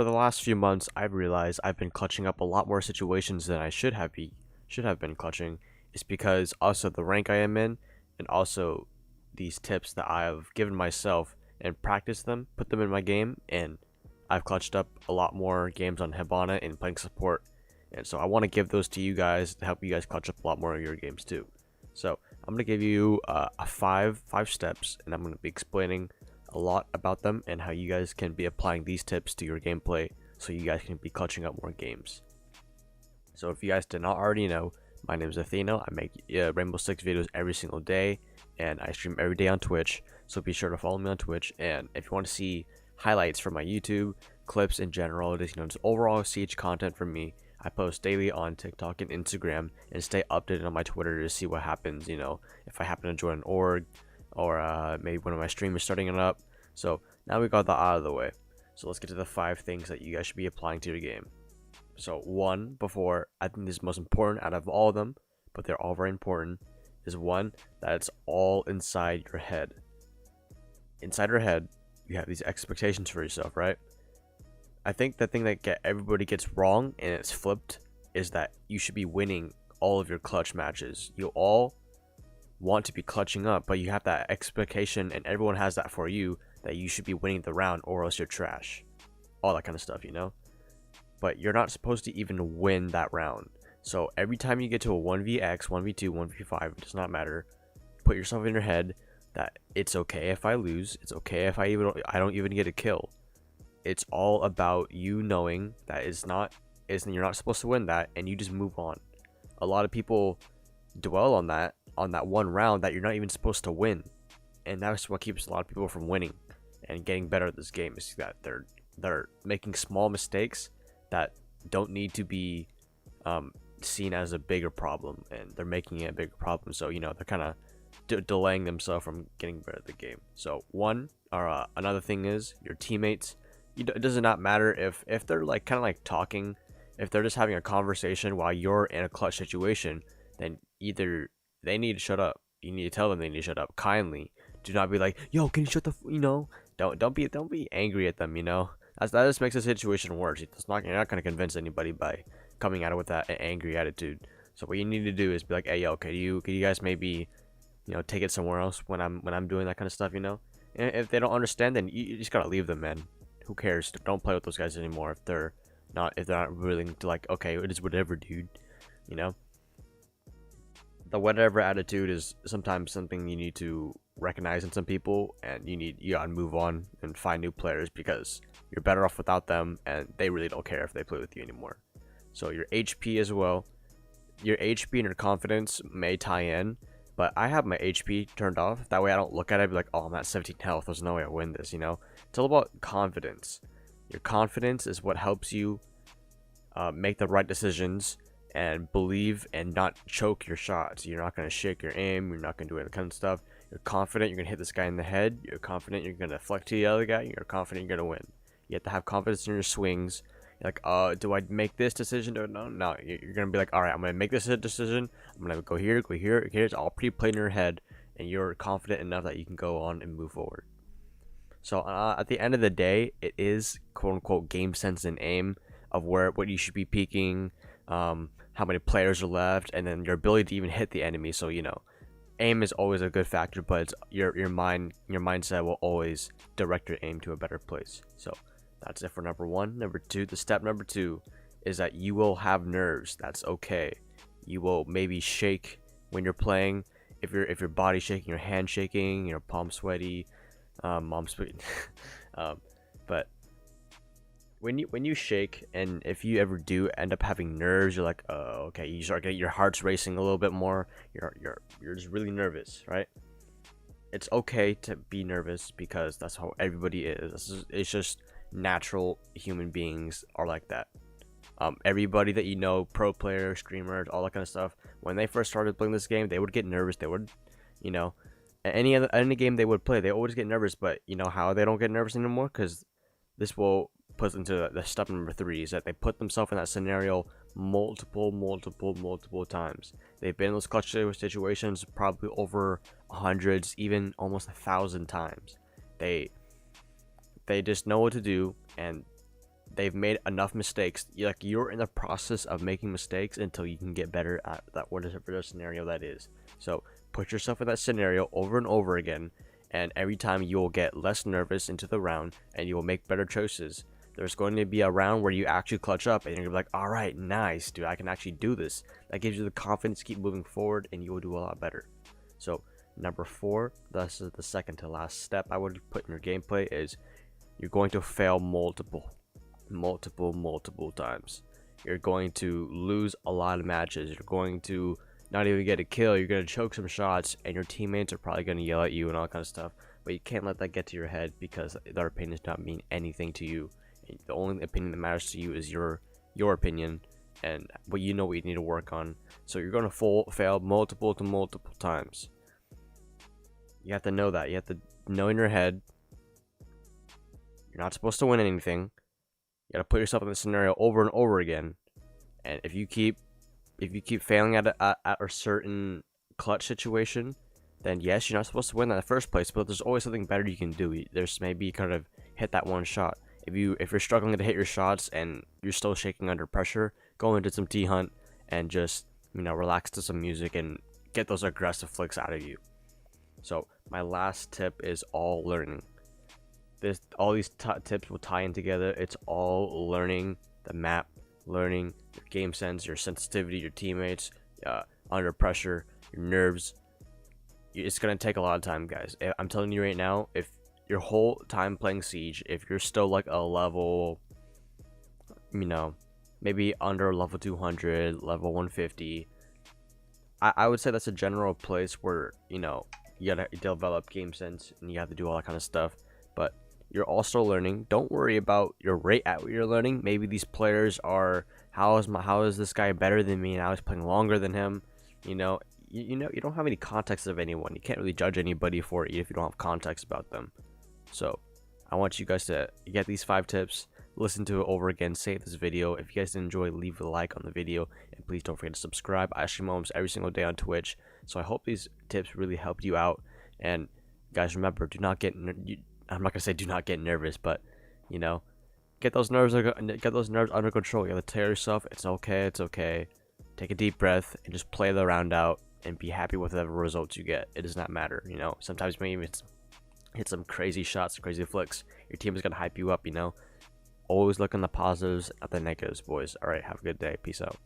over the last few months, I've realized I've been clutching up a lot more situations than I should have been clutching. It's because also the rank I am in, and also these tips that I've given myself and practiced them, put them in my game, and I've clutched up a lot more games on Hibana and playing support. And so I want to give those to you guys to help you guys clutch up a lot more of your games too. So I'm gonna give you a five steps, and I'm gonna be explaining a lot about them and how you guys can be applying these tips to your gameplay so you guys can be clutching up more games. So if you guys did not already know, my name is Athieno. I make Rainbow Six videos every single day, and I stream every day on Twitch, so be sure to follow me on Twitch. And if you want to see highlights from my YouTube, clips in general, just overall Siege content from me, I post daily on TikTok and Instagram, and stay updated on my Twitter to see what happens, if I happen to join an org, or maybe one of my streamers starting it up. So now we got that out of the way, so let's get to the 5 things that you guys should be applying to your game. So one, before, I think this is most important out of all of them, but they're all very important, is one, that it's all inside your head. Inside your head, you have these expectations for yourself, right? I think the thing that everybody gets wrong, and it's flipped, is that you should be winning all of your clutch matches. You all want to be clutching up, but you have that expectation, and everyone has that for you, that you should be winning the round or else you're trash. All that kind of stuff, But you're not supposed to even win that round. So every time you get to a 1vx, 1v2, 1v5, it does not matter. Put yourself in your head that it's okay if I lose. It's okay if I don't even get a kill. It's all about you knowing that you're not supposed to win that, and you just move on. A lot of people dwell on that one round that you're not even supposed to win, and that's what keeps a lot of people from winning and getting better at this game, is that they're making small mistakes that don't need to be seen as a bigger problem, and they're making it a bigger problem. So they're kind of delaying themselves from getting better at the game. So another thing is your teammates. It does not matter if they're kind of talking, if they're just having a conversation while you're in a clutch situation, then either they need to shut up. You need to tell them they need to shut up kindly. Do not be like, yo, can you shut the don't be angry at them. That just makes the situation worse. You're not gonna convince anybody by coming at it with that angry attitude. So what you need to do is be like, hey, yo, could you guys maybe take it somewhere else when I'm doing that kind of stuff. And if they don't understand, then you just gotta leave them, man. Who cares? Don't play with those guys anymore if they're not willing to, okay, it is whatever, dude. The whatever attitude is sometimes something you need to recognize in some people, and you gotta move on and find new players, because you're better off without them, and they really don't care if they play with you anymore. So your HP as well, your HP and your confidence may tie in, but I have my HP turned off. That way I don't look at it and be like, oh, I'm at 17 health, there's no way I win this. It's all about confidence. Your confidence is what helps you make the right decisions and believe and not choke your shots. You're not going to shake your aim, you're not going to do any kind of stuff. You're confident you're going to hit this guy in the head, you're confident you're going to flex to the other guy, you're confident you're going to win. You have to have confidence in your swings. You're like, do I make this decision or no? You're going to be like, all right, I'm going to make this decision, I'm going to go here, it's all pre-played in your head, and you're confident enough that you can go on and move forward. So at the end of the day, it is quote-unquote game sense and aim of what you should be peeking, how many players are left, and then your ability to even hit the enemy. So aim is always a good factor, but it's your mindset will always direct your aim to a better place. So that's it for number 1. Number 2, the step number 2 is that you will have nerves. That's okay. You will maybe shake when you're playing. If your body's shaking, your hand shaking, your palm sweaty, mom's sweet. But when you shake, and if you ever do end up having nerves, you're like, oh, okay, you start getting your heart's racing a little bit more. You're just really nervous, right? It's okay to be nervous, because that's how everybody is. It's just natural. Human beings are like that. Everybody that pro players, streamers, all that kind of stuff, when they first started playing this game, they would get nervous. They would, any game they would play, they always get nervous. But you know how they don't get nervous anymore? Because this will put into the step number 3, is that they put themselves in that scenario multiple times. They've been in those clutch situations probably over hundreds, even almost 1,000 times. They just know what to do, and they've made enough mistakes. Like, you're in the process of making mistakes until you can get better at that, whatever scenario that is. So put yourself in that scenario over and over again, and every time you will get less nervous into the round and you will make better choices. There's going to be a round where you actually clutch up and you're gonna be like, all right, nice, dude, I can actually do this. That gives you the confidence to keep moving forward, and you will do a lot better. So number 4, this is the second to last step I would put in your gameplay, is you're going to fail multiple times. You're going to lose a lot of matches. You're going to not even get a kill. You're going to choke some shots, and your teammates are probably going to yell at you and all that kind of stuff. But you can't let that get to your head, because their opinions don't mean anything to you. The only opinion that matters to you is your opinion, and what you need to work on. So you're going to fail multiple times. You have to know that. You have to know in your head you're not supposed to win anything. You gotta put yourself in the scenario over and over again, and if you keep failing at a certain clutch situation, then yes, you're not supposed to win in the first place. But there's always something better you can do. There's maybe kind of hit that one shot. If you're struggling to hit your shots and you're still shaking under pressure, go into some T-Hunt and just relax to some music and get those aggressive flicks out of you. So my last tip is all learning. All these tips will tie in together. It's all learning the map, learning your game sense, your sensitivity, your teammates, under pressure, your nerves. It's gonna take a lot of time, guys. I'm telling you right now, if your whole time playing Siege, if you're still like a level, maybe under level 200, level 150, I would say that's a general place where you gotta develop game sense and you have to do all that kind of stuff. But you're also learning. Don't worry about your rate at what you're learning. Maybe these players are, how is this guy better than me and I was playing longer than him? You don't have any context of anyone. You can't really judge anybody for it if you don't have context about them. So I want you guys to get these 5 tips, listen to it over again, save this video. If you guys enjoy, leave a like on the video, and please don't forget to subscribe. I stream almost every single day on Twitch, so I hope these tips really helped you out. And guys, remember, I'm not gonna say do not get nervous, but get those nerves under control. You have to tell yourself it's okay. Take a deep breath and just play the round out and be happy with whatever results you get. It does not matter. Sometimes you may even hit some crazy shots, crazy flicks. Your team is gonna hype you up. Always look on the positives, not the negatives, boys. All right, have a good day. Peace out.